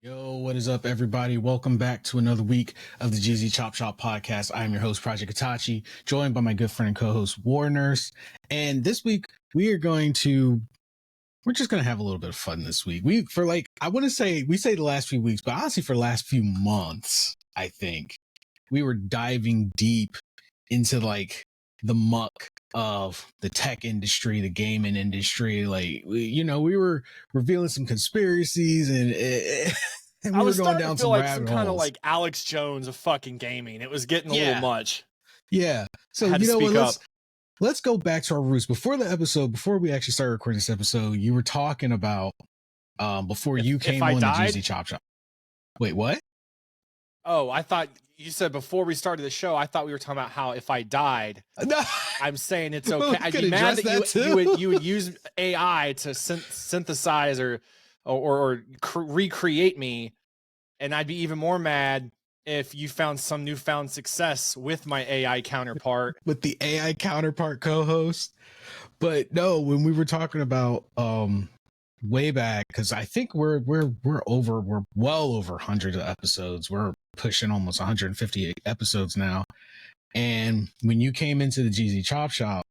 Yo, what is up, everybody? Welcome back to another week of the GZ Chop Shop podcast. I am your host, Project Itachi, joined by my good friend and co-host, War Nurse. And this week, we're just going to have a little bit of fun this week. We say the last few weeks, but honestly, for the last few months, I think we were diving deep into the muck of the tech industry, the gaming industry. We were revealing some conspiracies and we were going down some rabbit holes. Kind of like Alex Jones of fucking gaming. It was getting a little much. Yeah. So let's go back to our roots. Before we actually started recording this episode, you were talking about before you came on the GZ Chop Shop. Wait, what? Oh, I thought you said before we started the show, I thought we were talking about how if I died, I'm saying it's okay. I'd be mad that you would use AI to synthesize or recreate me, and I'd be even more mad if you found some newfound success with my AI counterpart. With the AI counterpart co-host. But no, when we were talking about way back, because I think we're well over 100 episodes. We're pushing almost 150 episodes now. And when you came into the GZ Chop Shop,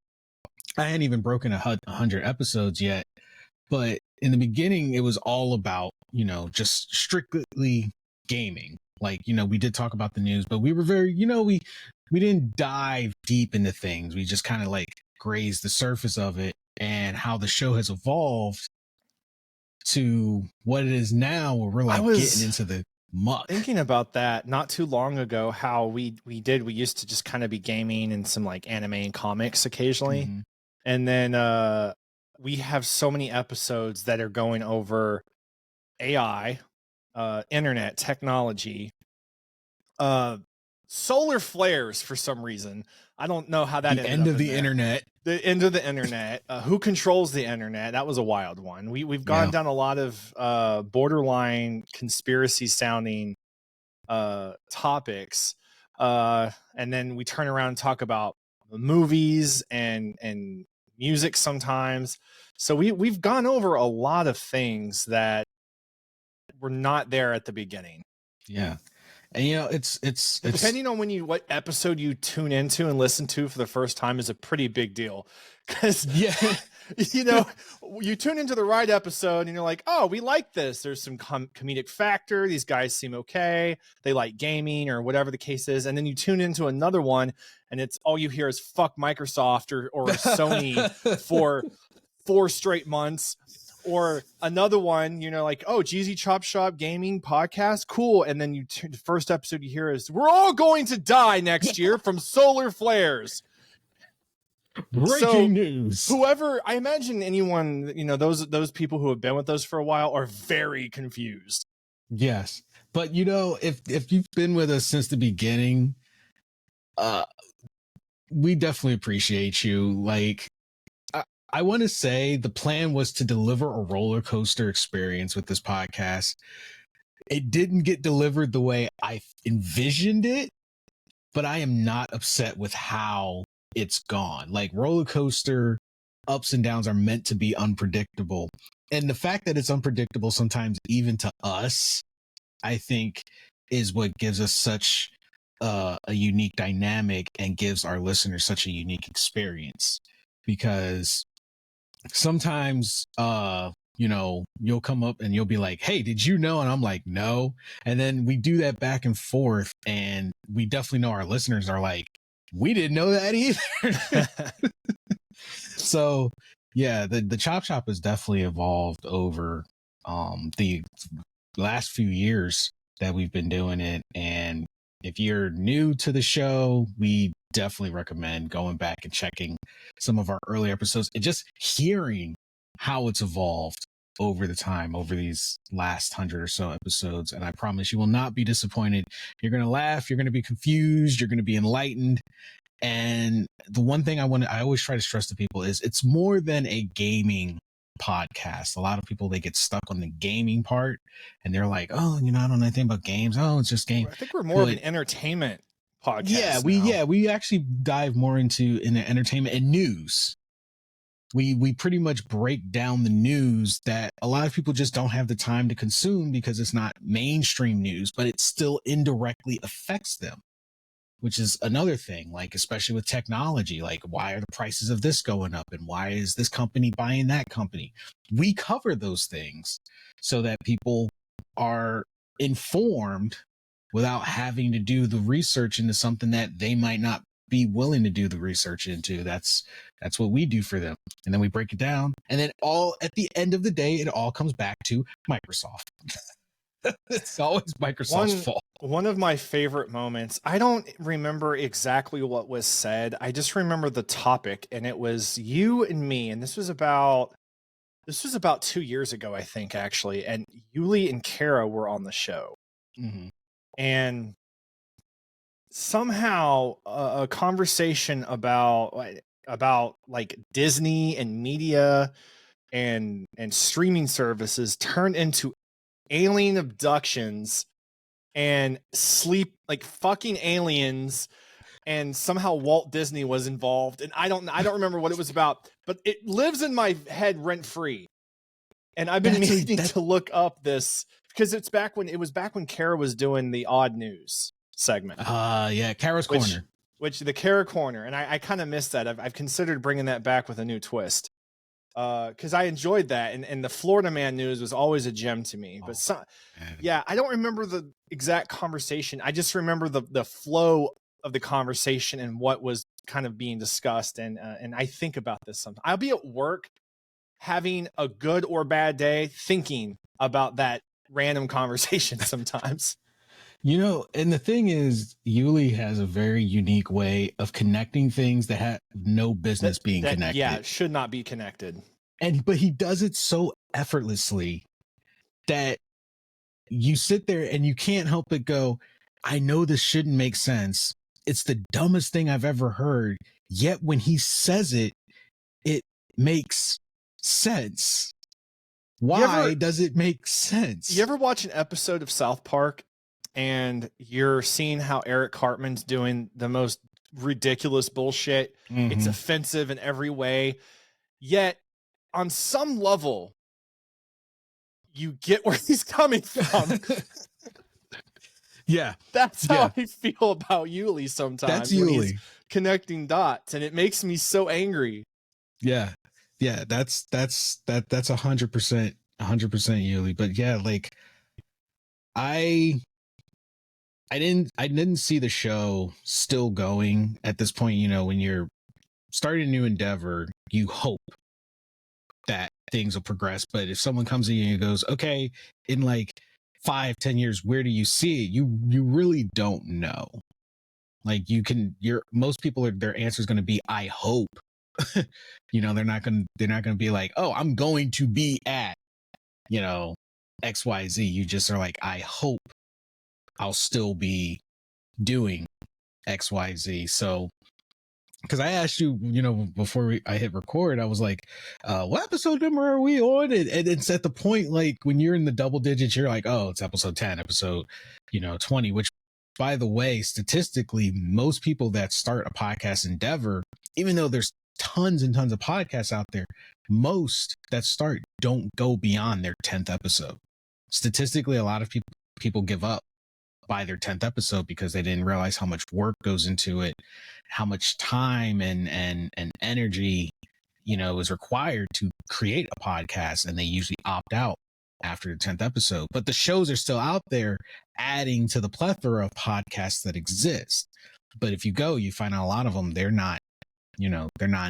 I hadn't even broken 100 episodes yet. But in the beginning, it was all about, just strictly gaming. We did talk about the news, but we were very, we didn't dive deep into things. We just kind of grazed the surface of it and how the show has evolved to what it is now, where we're getting into the muck. Thinking about that not too long ago, how we used to just kind of be gaming and some anime and comics occasionally. Mm-hmm. And then we have so many episodes that are going over AI, internet technology, solar flares for some reason. I don't know how that the end of the internet. The end of the internet. Who controls the internet? That was a wild one. We've gone down a lot of borderline conspiracy sounding topics, and then we turn around and talk about movies and music sometimes. So we've gone over a lot of things that were not there at the beginning. Yeah. And it's depending on what episode you tune into and listen to for the first time is a pretty big deal, because you tune into the right episode and you're like, oh, we like this. There's some comedic factor. These guys seem okay. They like gaming or whatever the case is. And then you tune into another one and it's all you hear is fuck Microsoft or Sony for 4 straight months. Or another one, oh, GZ Chop Shop Gaming Podcast, cool. And then the first episode you hear is, we're all going to die next year from solar flares. Breaking news. Whoever, I imagine anyone, those people who have been with us for a while are very confused. Yes. But, if you've been with us since the beginning, we definitely appreciate you. I want to say the plan was to deliver a roller coaster experience with this podcast. It didn't get delivered the way I envisioned it, but I am not upset with how it's gone. Roller coaster ups and downs are meant to be unpredictable. And the fact that it's unpredictable sometimes even to us, I think is what gives us such a unique dynamic and gives our listeners such a unique experience. Because sometimes, you'll come up and you'll be like, hey, did you know? And I'm like, no. And then we do that back and forth. And we definitely know our listeners are like, we didn't know that either. So, yeah, the Chop Shop has definitely evolved over the last few years that we've been doing it. And if you're new to the show, we definitely recommend going back and checking some of our early episodes and just hearing how it's evolved over the time, over these last 100 or so episodes. And I promise you will not be disappointed. You're going to laugh. You're going to be confused. You're going to be enlightened. And the one thing I always try to stress to people is it's more than a gaming podcast. A lot of people, they get stuck on the gaming part and they're like, oh, I don't know anything about games. Oh, it's just game. I think we're more of an entertainment podcast. We actually dive more into entertainment and news. we pretty much break down the news that a lot of people just don't have the time to consume because it's not mainstream news, but it still indirectly affects them, which is another thing, like especially with technology, like why are the prices of this going up and why is this company buying that company? We cover those things so that people are informed without having to do the research into something that they might not be willing to do the research into. That's what we do for them. And then we break it down. And then all at the end of the day, it all comes back to Microsoft. It's always Microsoft's fault. One of my favorite moments, I don't remember exactly what was said. I just remember the topic, and it was you and me. And this was about 2 years ago, I think, actually. And Yuli and Kara were on the show. Mm-hmm. And somehow a conversation about like Disney and media and streaming services turned into alien abductions and sleep, like fucking aliens, and somehow Walt Disney was involved, and I don't remember what it was about, but it lives in my head rent free. And I've been meaning to look up this because it was back when Kara was doing the odd news segment. Yeah, Kara's Corner. Which the Kara Corner, and I kind of missed that. I've considered bringing that back with a new twist. Because I enjoyed that, and the Florida Man news was always a gem to me. But I don't remember the exact conversation. I just remember the flow of the conversation and what was kind of being discussed. And I think about this sometimes. I'll be at work having a good or bad day, thinking about that random conversation sometimes. And the thing is, Yuli has a very unique way of connecting things that have no business being connected. Yeah, it should not be connected. But he does it so effortlessly that you sit there and you can't help but go, I know this shouldn't make sense. It's the dumbest thing I've ever heard. Yet when he says it, it makes sense. Why does it make sense? You ever watch an episode of South Park and you're seeing how Eric Cartman's doing the most ridiculous bullshit? Mm-hmm. It's offensive in every way. Yet, on some level, you get where he's coming from. Yeah. That's how I feel about Yuli sometimes. That's Yuli. Connecting dots, and it makes me so angry. Yeah. Yeah, that's 100% Yuli. But yeah, like I didn't see the show still going at this point. When you're starting a new endeavor, you hope that things will progress. But if someone comes to you and goes, okay, in like 5-10 years, where do you see it? You really don't know. Like most people their answer is going to be, I hope. They're not going to be like, oh, I'm going to be at, XYZ. You just are like, I hope I'll still be doing XYZ. So, because I asked you, before I hit record, I was like, what episode number are we on? And it's at the point, like, when you're in the double digits, you're like, oh, it's episode 10, episode, 20, which, by the way, statistically, most people that start a podcast endeavor, even though there's tons and tons of podcasts out there, most that start don't go beyond their 10th episode. Statistically, a lot of people give up by their 10th episode because they didn't realize how much work goes into it, how much time and energy, is required to create a podcast. And they usually opt out after the 10th episode. But the shows are still out there adding to the plethora of podcasts that exist. But if you find out a lot of them, they're not in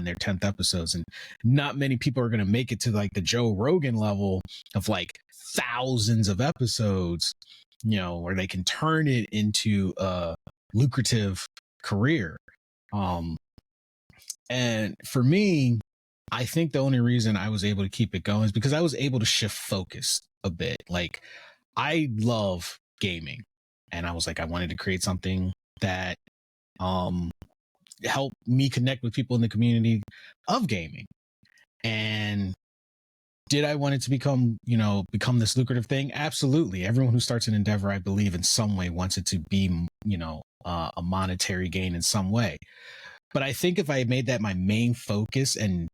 their 10th episodes, and not many people are going to make it to like the Joe Rogan level of like thousands of episodes, where they can turn it into a lucrative career. And for me, I think the only reason I was able to keep it going is because I was able to shift focus a bit. Like, I love gaming, and I was like, I wanted to create something that help me connect with people in the community of gaming. And did I want it to become this lucrative thing? Absolutely. Everyone who starts an endeavor, I believe, in some way wants it to be, a monetary gain in some way. But I think if I made that my main focus and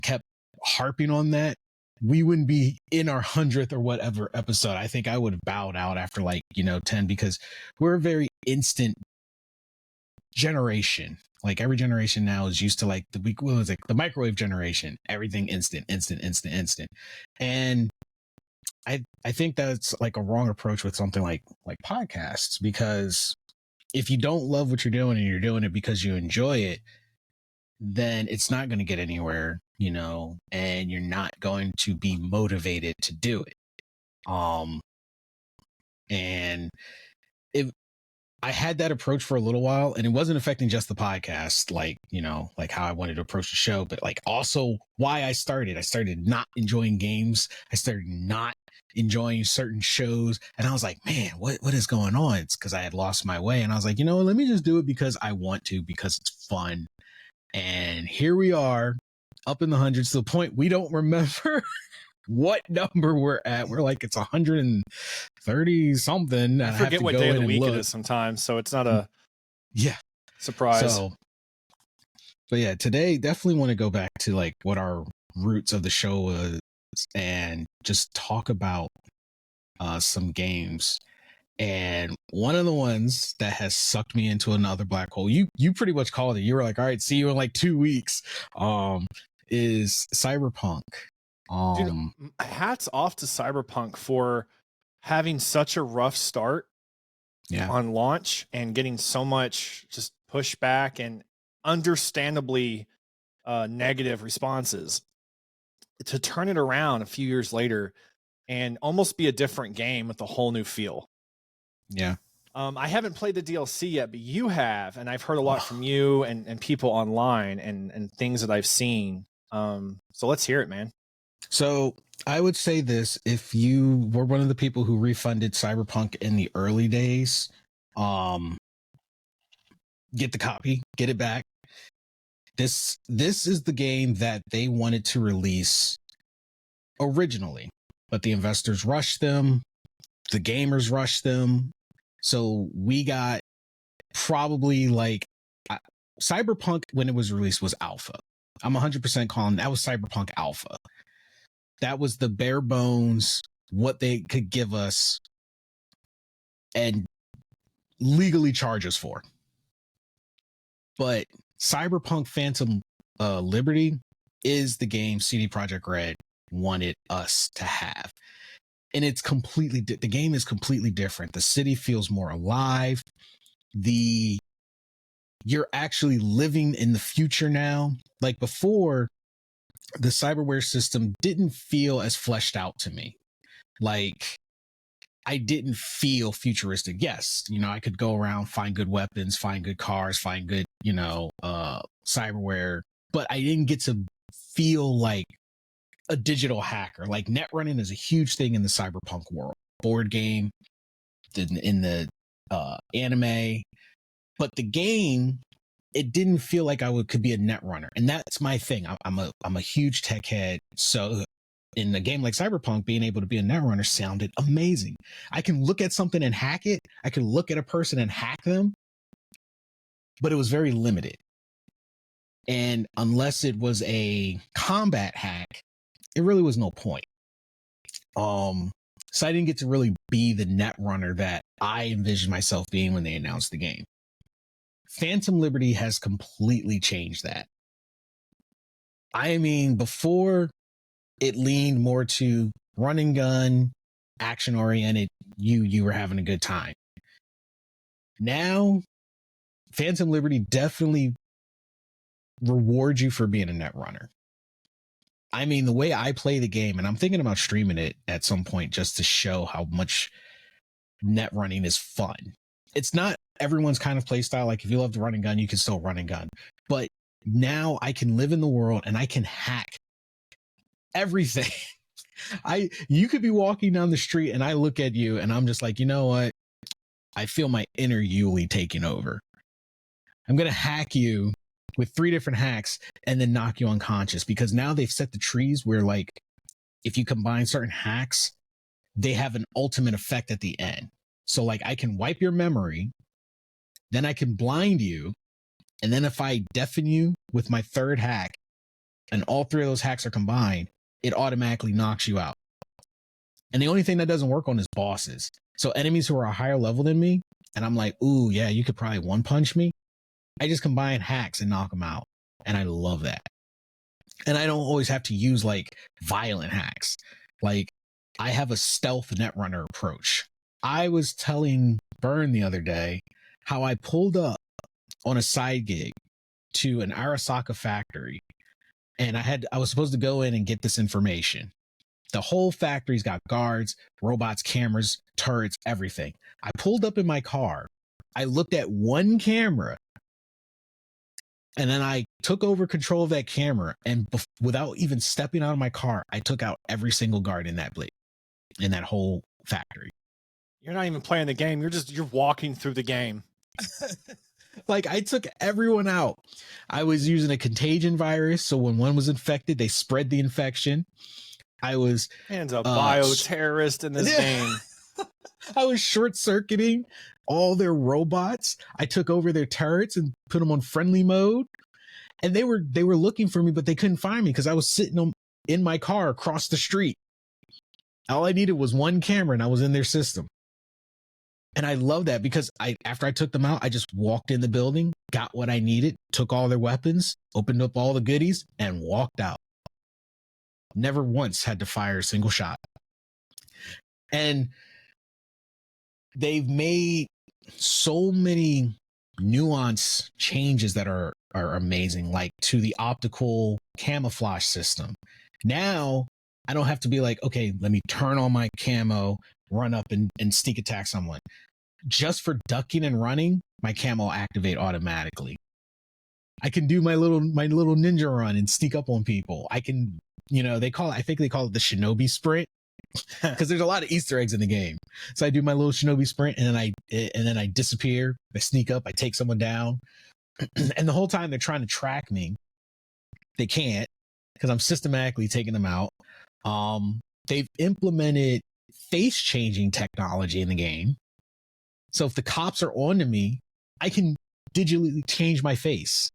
kept harping on that, we wouldn't be in our 100th or whatever episode. I think I would have bowed out after 10, because we're a very instant generation. Like every generation now is used to the microwave generation, everything instant. And I think that's like a wrong approach with something like podcasts, because if you don't love what you're doing and you're doing it because you enjoy it, then it's not going to get anywhere, and you're not going to be motivated to do it. And I had that approach for a little while, and it wasn't affecting just the podcast, like how I wanted to approach the show, but like also why I started not enjoying games. I started not enjoying certain shows, and I was like, man, what is going on? It's because I had lost my way, and I was like, let me just do it because I want to, because it's fun. And here we are, up in the hundreds, to the point we don't remember what number we're at. We're like, it's 130 something. I forget what day of the week it is sometimes, so it's not a surprise. But yeah, today definitely want to go back to like what our roots of the show was and just talk about some games. And one of the ones that has sucked me into another black hole, you pretty much called it. You were like, all right, see you in like 2 weeks, is Cyberpunk. Dude, hats off to Cyberpunk for having such a rough start on launch and getting so much just pushback and understandably negative responses, to turn it around a few years later and almost be a different game with a whole new feel. Yeah. I haven't played the DLC yet, but you have, and I've heard a lot from you and people online and things that I've seen. So let's hear it, man. So I would say this: if you were one of the people who refunded Cyberpunk in the early days, get the copy, get it back. This is the game that they wanted to release originally, but the investors rushed them, the gamers rushed them. So we got probably Cyberpunk, when it was released, was alpha. I'm 100% calling that was Cyberpunk alpha. That was the bare bones, what they could give us and legally charge us for. But Cyberpunk Phantom Liberty is the game CD Projekt Red wanted us to have. And it's completely, the game is completely different. The city feels more alive. You're actually living in the future now. Like before, the cyberware system didn't feel as fleshed out to me. Like, I didn't feel futuristic. Yes, I could go around, find good weapons, find good cars, find good, cyberware, but I didn't get to feel like a digital hacker. Like, net running is a huge thing in the cyberpunk world. Board game, in the anime, but the game, it didn't feel like I could be a net runner, and that's my thing. I'm a huge tech head, so in a game like Cyberpunk, being able to be a net runner sounded amazing. I can look at something and hack it. I can look at a person and hack them, but it was very limited. And unless it was a combat hack, it really was no point. So I didn't get to really be the net runner that I envisioned myself being when they announced the game. Phantom Liberty has completely changed that. I mean, before, it leaned more to run and gun, action oriented. You were having a good time. Now, Phantom Liberty definitely rewards you for being a net runner. I mean, the way I play the game, and I'm thinking about streaming it at some point just to show how much net running is fun. It's not everyone's kind of play style. Like, if you love to run and gun, you can still run and gun. But now I can live in the world and I can hack everything. You could be walking down the street and I look at you and I'm just like, you know what? I feel my inner Yuli taking over. I'm going to hack you with 3 different hacks and then knock you unconscious, because now they've set the trees where, like, if you combine certain hacks, they have an ultimate effect at the end. So, like, I can wipe your memory, then I can blind you, and then if I deafen you with my 3rd hack, and all three of those hacks are combined, it automatically knocks you out. And the only thing that doesn't work on is bosses. So enemies who are a higher level than me, and I'm like, ooh, yeah, you could probably one punch me. I just combine hacks and knock them out. And I love that. And I don't always have to use like violent hacks. Like I have a stealth netrunner approach. I was telling Burn the other day how I pulled up on a side gig to an Arasaka factory, and I was supposed to go in and get this information. The whole factory's got guards, robots, cameras, turrets, everything. I pulled up in my car. I looked at one camera, and then I took over control of that camera. And without even stepping out of my car, I took out every single guard in that whole factory. You're not even playing the game. You're walking through the game. Like I took everyone out. I was using a contagion virus, so when one was infected, they spread the infection. I was Man's a bioterrorist in this game. I was short-circuiting all their robots. I took over their turrets and put them on friendly mode. And they were looking for me, but they couldn't find me because I was sitting in my car across the street. All I needed was one camera and I was in their system. And I love that because after I took them out, I just walked in the building, got what I needed, took all their weapons, opened up all the goodies, and walked out. Never once had to fire a single shot. And they've made so many nuance changes that are amazing, like to the optical camouflage system. Now I don't have to be like, okay, let me turn on my camo, run up and sneak attack someone. Just for ducking and running, my camo activate automatically. I can do my little ninja run and sneak up on people. I can, I think they call it the shinobi sprint because there's a lot of Easter eggs in the game. So I do my little shinobi sprint and then I disappear. I sneak up, I take someone down. And the whole time they're trying to track me, they can't because I'm systematically taking them out. They've implemented face changing technology in the game. So if the cops are onto me, I can digitally change my face,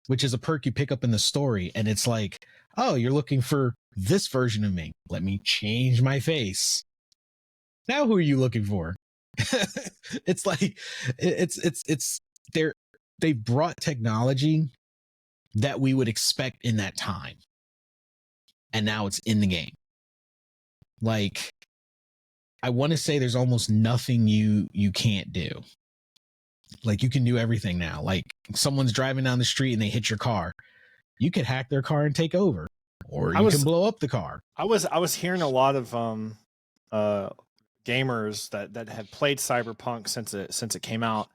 which is a perk you pick up in the story. And it's like, oh, you're looking for this version of me. Let me change my face. Now who are you looking for? It's like, they brought technology that we would expect in that time. And now it's in the game. Like, I want to say there's almost nothing you can't do. Like, you can do everything now. Like, someone's driving down the street and they hit your car. You could hack their car and take over. Or you can blow up the car. I was hearing a lot of gamers that have played Cyberpunk since it came out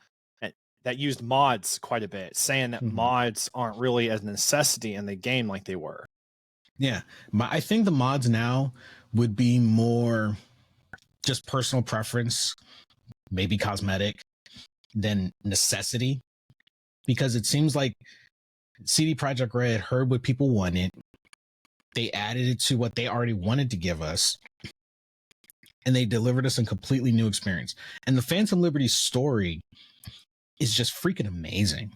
that used mods quite a bit, saying that mods aren't really a necessity in the game like they were. Yeah. I think the mods now would be more just personal preference, maybe cosmetic, than necessity. Because it seems like CD Projekt Red heard what people wanted. They added it to what they already wanted to give us. And they delivered us a completely new experience. And the Phantom Liberty story is just freaking amazing.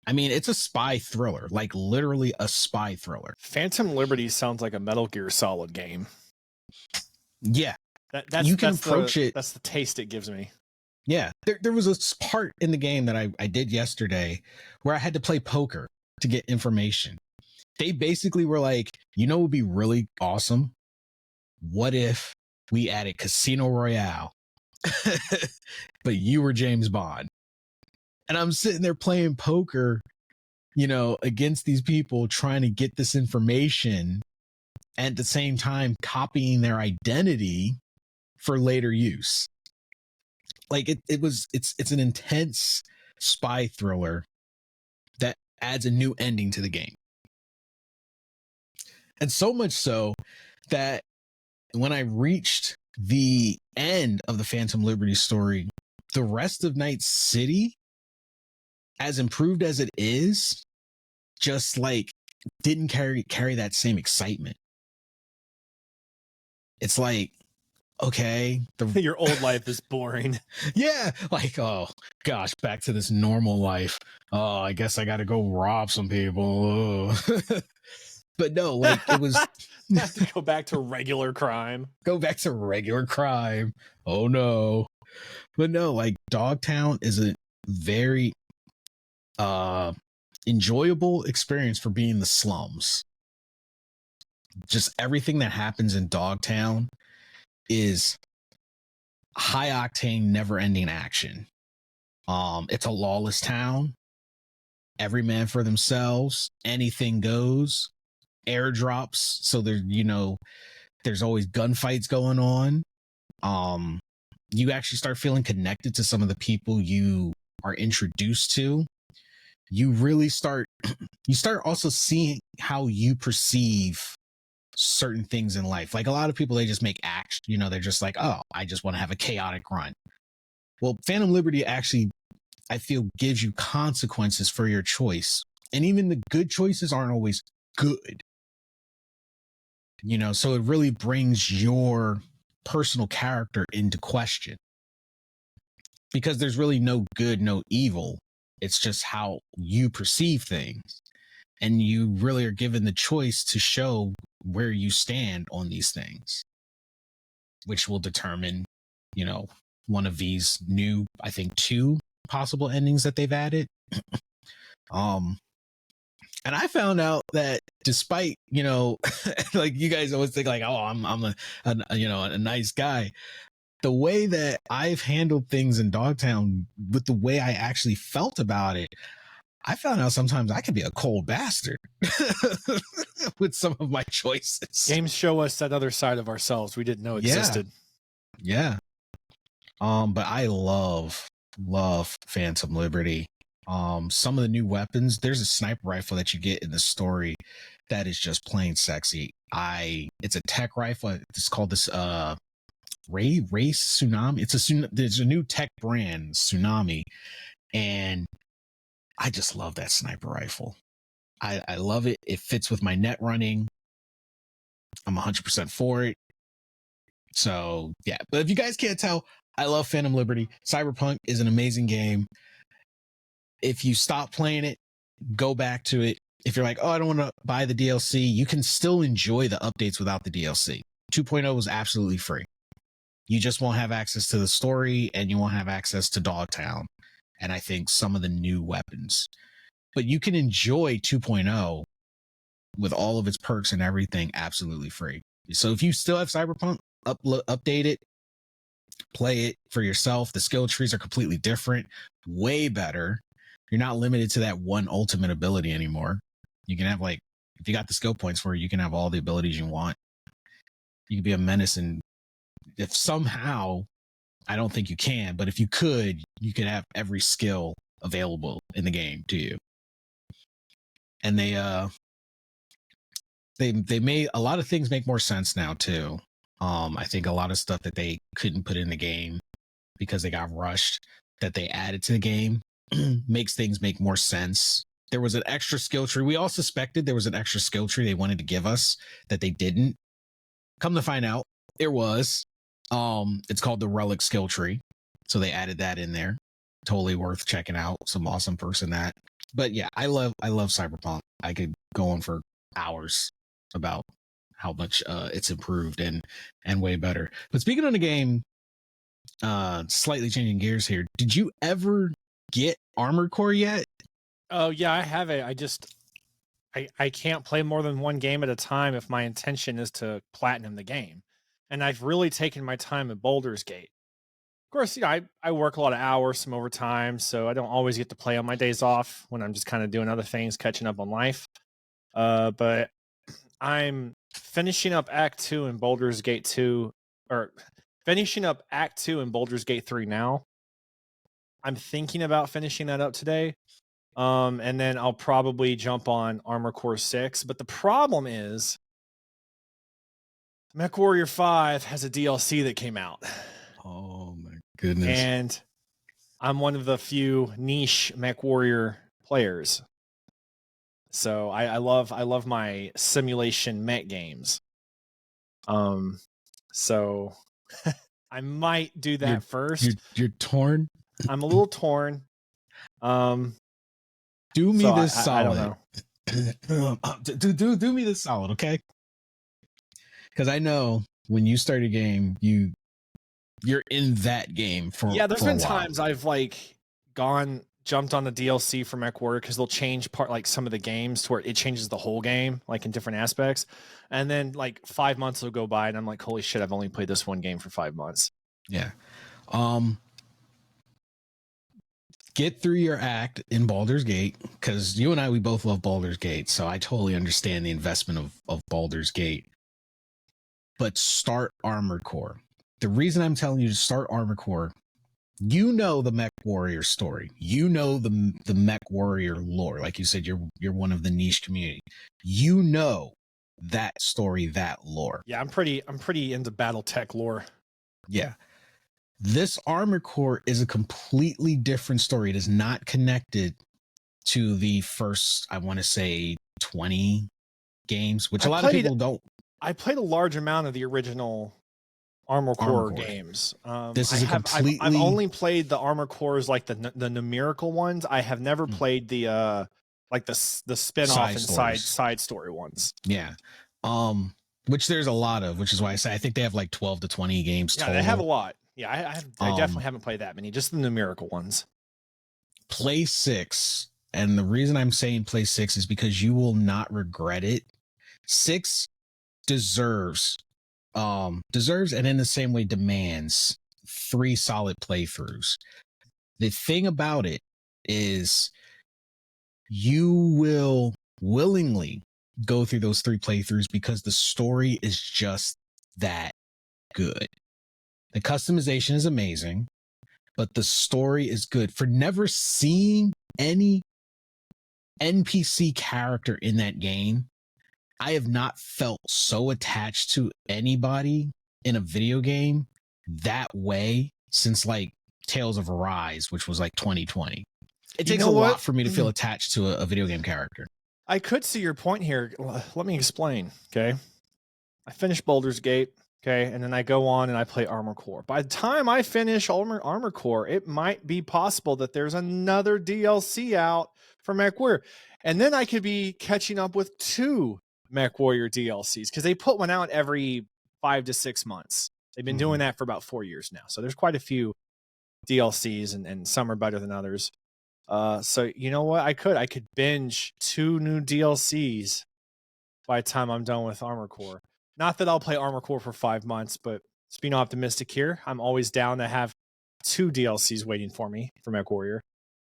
I mean, it's a spy thriller, like literally a spy thriller. Phantom Liberty sounds like a Metal Gear Solid game. Yeah. You can approach it. That's the taste it gives me. Yeah. There was a part in the game that I did yesterday where I had to play poker to get information. They basically were like, what would be really awesome? What if we added Casino Royale, but you were James Bond? And I'm sitting there playing poker, against these people trying to get this information and at the same time copying their identity for later use. Like it's an intense spy thriller that adds a new ending to the game. And so much so that when I reached the end of the Phantom Liberty story, the rest of Night City, as improved as it is, just like didn't carry that same excitement. It's like okay, Your old life is boring. yeah, like, oh gosh, back to this normal life. Oh, I guess I got to go rob some people. But no, like it was Have to go back to regular crime. go back to regular crime. Oh no. But no, like Dogtown is a very uh enjoyable experience for being the slums. Just everything that happens in Dogtown is high octane, never ending action. It's a lawless town. Every man for themselves. Anything goes. Airdrops. So there's always gunfights going on. You actually start feeling connected to some of the people you are introduced to. You really start also seeing how you perceive certain things in life. Like a lot of people, they just make action, they're just like, oh, I just want to have a chaotic run. Well, Phantom Liberty actually, I feel, gives you consequences for your choice. And even the good choices aren't always good. So it really brings your personal character into question. Because there's really no good, no evil. It's just how you perceive things. And you really are given the choice to show where you stand on these things, which will determine, one of these new, I think, 2 possible endings that they've added. And I found out that despite, like you guys always think like, oh, I'm a nice guy. The way that I've handled things in Dogtown with the way I actually felt about it, I found out sometimes I can be a cold bastard with some of my choices. Games show us that other side of ourselves we didn't know existed. Yeah. But I love Phantom Liberty. Some of the new weapons, there's a sniper rifle that you get in the story that is just plain sexy. It's a tech rifle. It's called this Race Tsunami. There's a new tech brand, Tsunami, and I just love that sniper rifle. I love it. It fits with my net running. I'm 100% for it. So yeah, but if you guys can't tell, I love Phantom Liberty. Cyberpunk is an amazing game. If you stop playing it, go back to it. If you're like, oh, I don't want to buy the DLC, you can still enjoy the updates without the DLC. 2.0 is absolutely free. You just won't have access to the story and you won't have access to Dogtown. And I think some of the new weapons. But you can enjoy 2.0 with all of its perks and everything absolutely free. So if you still have Cyberpunk, update it, play it for yourself. The skill trees are completely different, way better. You're not limited to that one ultimate ability anymore. You can have, like, if you got the skill points for it, you can have all the abilities you want. You can be a menace, and if somehow, I don't think you can, but if you could have every skill available in the game to you. And they made a lot of things make more sense now too. I think a lot of stuff that they couldn't put in the game because they got rushed, that they added to the game, makes things make more sense. There was an extra skill tree. We all suspected there was an extra skill tree they wanted to give us that they didn't. Come to find out, there was. It's called the Relic skill tree. So they added that in there. Totally worth checking out. Some awesome perks in that. But yeah, I love Cyberpunk. I could go on for hours about how much it's improved and way better. But speaking of the game, slightly changing gears here, did you ever get Armored Core yet? Oh yeah, I have it. I can't play more than one game at a time if my intention is to platinum the game. And I've really taken my time at Baulders Gate. Of course, I work a lot of hours, some overtime, so I don't always get to play on my days off when I'm just kind of doing other things, catching up on life. But I'm finishing up Act 2 in Baldur's Gate 2, or finishing up Act 2 in Baldur's Gate 3 now. I'm thinking about finishing that up today. And then I'll probably jump on Armor Core 6. But the problem is Mechwarrior 5 has a DLC that came out. Oh my goodness. And I'm one of the few niche Mechwarrior players. So I love my simulation mech games. So I might do that first. You're torn. I'm a little torn. Do me this solid. I don't know. do me this solid, okay? Because I know when you start a game, you're in that game for there's for been a while. times I've like jumped on the DLC for Mechwarrior because they'll change some of the games to where it changes the whole game, like in different aspects. And then like 5 months will go by and I'm like, holy shit, I've only played this one game for 5 months. Yeah. Get through your act in Baldur's Gate, because you and I, we both love Baldur's Gate, so I totally understand the investment of Baldur's Gate. But start Armored Core. The reason I'm telling you to start Armored Core, you know the Mechwarrior story. You know the Mechwarrior lore. Like you said, you're one of the niche community. You know that story, that lore. Yeah, I'm pretty into BattleTech lore. Yeah. This Armored Core is a completely different story. It is not connected to the first, I want to say, 20 games, which a lot of people don't. I played a large amount of the original Armored Core games. This is I've only played the Armored Cores, like the numerical ones. I have never played the like the spin-off and side story ones. Yeah. Which there's a lot of, which is why I say I think they have like 12 to 20 games total. They have a lot. Yeah, I definitely haven't played that many, just the numerical ones. Play 6, and the reason I'm saying play 6 is because you will not regret it. 6 deserves and in the same way demands 3 solid playthroughs. The thing about it is you will willingly go through those 3 playthroughs because the story is just that good. The customization is amazing, but the story is good. For never seeing any NPC character in that game, I have not felt so attached to anybody in a video game that way since like Tales of Arise, which was like 2020. It takes a lot for me to feel attached to a video game character. I could see your point here. Let me explain, okay? I finished Baldur's Gate. Okay, and then I go on and I play Armored Core. By the time I finish Armored Core, it might be possible that there's another DLC out for Mechwarrior. And then I could be catching up with 2 Mechwarrior DLCs because they put one out every 5 to 6 months. They've been doing that for about 4 years now. So there's quite a few DLCs and some are better than others. So you know what? I could binge 2 new DLCs by the time I'm done with Armored Core. Not that I'll play Armored Core for 5 months, but just being optimistic here, I'm always down to have 2 DLCs waiting for me for Mechwarrior.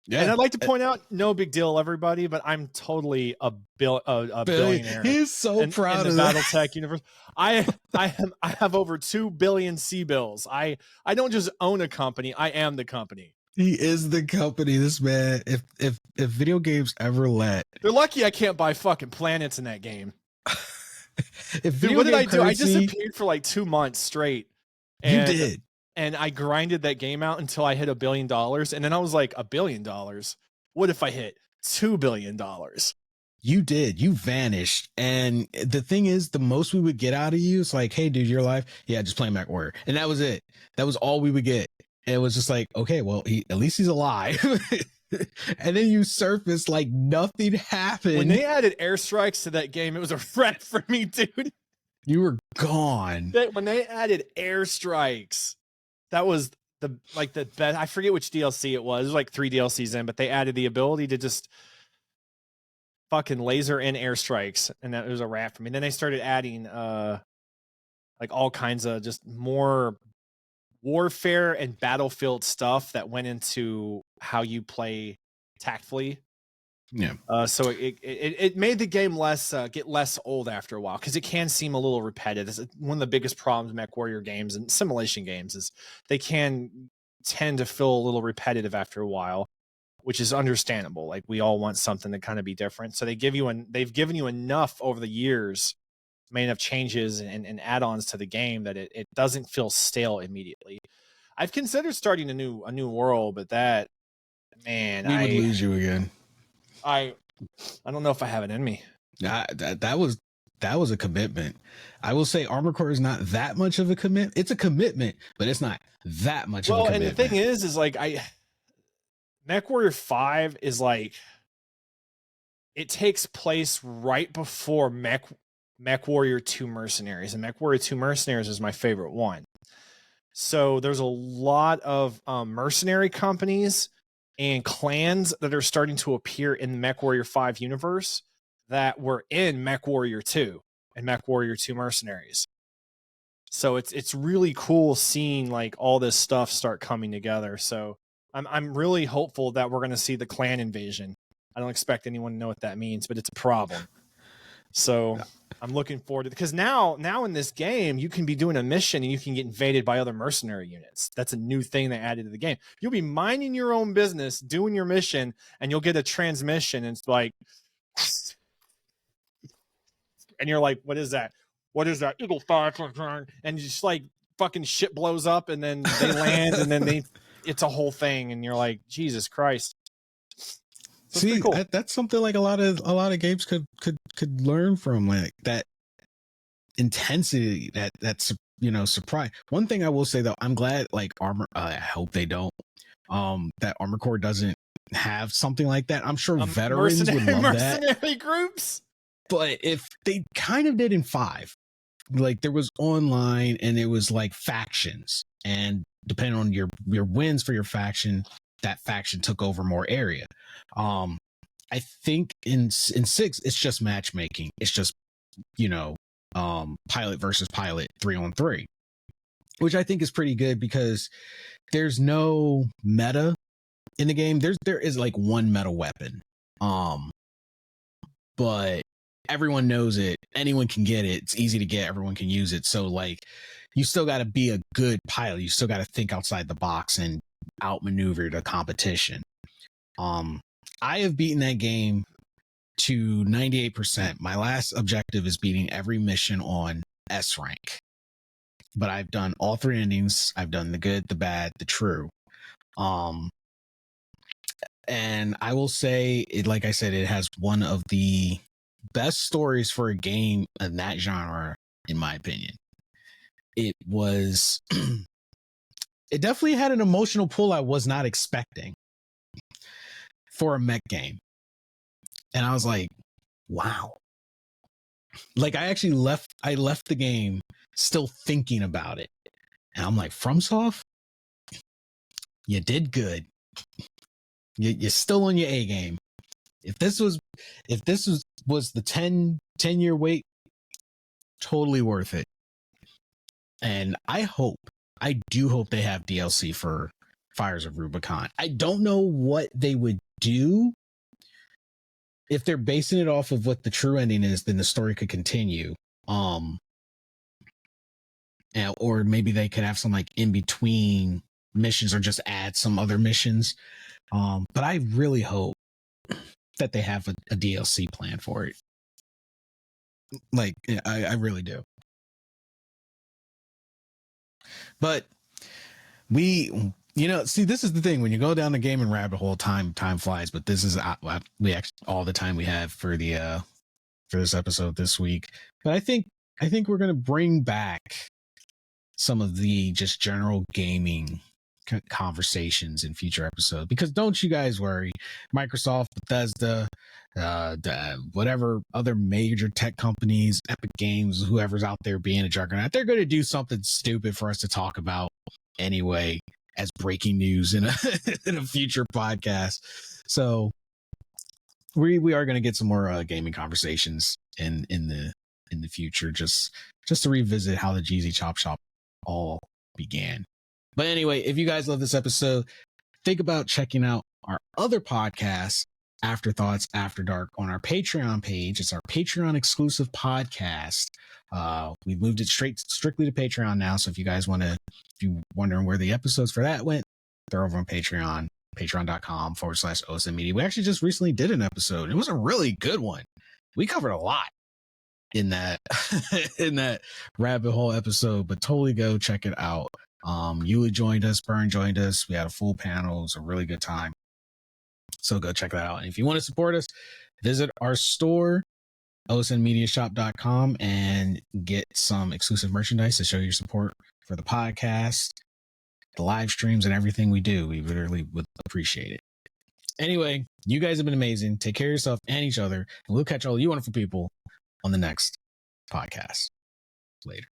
Yeah. And I'd like to point out, no big deal, everybody, but I'm totally a billionaire. He's so proud of the BattleTech universe. I have over 2 billion C-bills. I don't just own a company, I am the company. He is the company. This man, if video games ever let, they're lucky I can't buy fucking planets in that game. Dude, what did I do? I disappeared for like 2 months straight. And, you did. And I grinded that game out until I hit $1 billion. And then I was like, $1 billion? What if I hit $2 billion? You did. You vanished. And the thing is, the most we would get out of you is like, hey, dude, you're alive. Yeah, just playing Mechwarrior. And that was it. That was all we would get. And it was just like, okay, well, at least he's alive. And then you surface like nothing happened. When they added airstrikes to that game, it was a wrap for me, dude. You were gone. When they added airstrikes, that was the best. I forget which DLC it was. It was like 3 DLCs in, but they added the ability to just fucking laser in airstrikes, and that was a wrap for me. And then they started adding like all kinds of just more warfare and battlefield stuff that went into how you play tactfully. Yeah. So it made the game get less old after a while, because it can seem a little repetitive. One of the biggest problems with Mechwarrior games and simulation games is they can tend to feel a little repetitive after a while, which is understandable. Like, we all want something to kind of be different. So they've given you enough over the years, made enough changes and add-ons to the game that it doesn't feel stale immediately. I've considered starting a new world, but that, man, we would lose you again. I don't know if I have it in me. That was that was a commitment. I will say Armored Core is not that much of a commitment. It's a commitment, but it's not that much of a commitment. Well, and the thing is like Mechwarrior 5 is like, it takes place right before Mechwarrior 2 Mercenaries, and Mechwarrior 2 Mercenaries is my favorite one. So there's a lot of mercenary companies and clans that are starting to appear in the Mechwarrior 5 universe that were in Mechwarrior 2 and Mechwarrior 2 Mercenaries. So it's really cool seeing like all this stuff start coming together. So I'm really hopeful that we're going to see the clan invasion. I don't expect anyone to know what that means, but it's a problem. So I'm looking forward to it, because now in this game, you can be doing a mission and you can get invaded by other mercenary units. That's a new thing they added to the game. You'll be minding your own business, doing your mission, and you'll get a transmission, and it's like, and you're like, what is that? What is that? Eagle 5, and just like fucking shit blows up, and then they land, and then it's a whole thing, and you're like, Jesus Christ. So see, cool. That's something like a lot of games could learn from, like that intensity, that's surprise. One thing I will say though, I'm glad like I hope they don't that Armored Core doesn't have something like that. I'm sure veterans would love mercenary groups. But if they kind of did in 5, like there was online and it was like factions, and depending on your wins for your faction, that faction took over more area. I think in 6 it's just matchmaking. It's just pilot versus pilot 3-on-3, which I think is pretty good because there's no meta in the game. There is like one meta weapon, but everyone knows it. Anyone can get it. It's easy to get. Everyone can use it. So like, you still got to be a good pilot. You still got to think outside the box and outmaneuver the competition. I have beaten that game to 98%. My last objective is beating every mission on S rank. But I've done all 3 endings. I've done the good, the bad, the true. And I will say, like I said, it has one of the best stories for a game in that genre, in my opinion. It was, it definitely had an emotional pull I was not expecting for a mech game. And I was like, wow. Like I left the game still thinking about it. And I'm like, FromSoft, you did good. You're still on your A game. If this was the 10-year wait, totally worth it. And I do hope they have DLC for Fires of Rubicon. I don't know what they would do. If they're basing it off of what the true ending is, then the story could continue. Or maybe they could have some like in between missions, or just add some other missions. But I really hope that they have a DLC plan for it. Like, I really do. But see, this is the thing. When you go down the gaming rabbit hole, time flies. But this is we actually all the time we have for this episode this week. But I think we're gonna bring back some of the just general gaming conversations in future episodes, because don't you guys worry, Microsoft, Bethesda, whatever other major tech companies, Epic Games, whoever's out there being a juggernaut, they're going to do something stupid for us to talk about anyway as breaking news in a in a future podcast. So we are going to get some more gaming conversations in the future, just to revisit how the Jeezy Chop Shop all began. But anyway, if you guys love this episode, think about checking out our other podcasts, Afterthoughts After Dark, on our Patreon page. It's our Patreon exclusive podcast. We've moved it strictly to Patreon now. So if you guys if you're wondering where the episodes for that went, they're over on Patreon, patreon.com/OSM Media. We actually just recently did an episode. It was a really good one. We covered a lot in that in that rabbit hole episode, but totally go check it out. Yuli joined us, Burn joined us. We had a full panel. It was a really good time. So go check that out. And if you want to support us, visit our store osnmediashop.com and get some exclusive merchandise to show your support for the podcast, the live streams, and everything we do. We literally would appreciate it. Anyway, you guys have been amazing. Take care of yourself and each other. And we'll catch all you wonderful people on the next podcast. Later.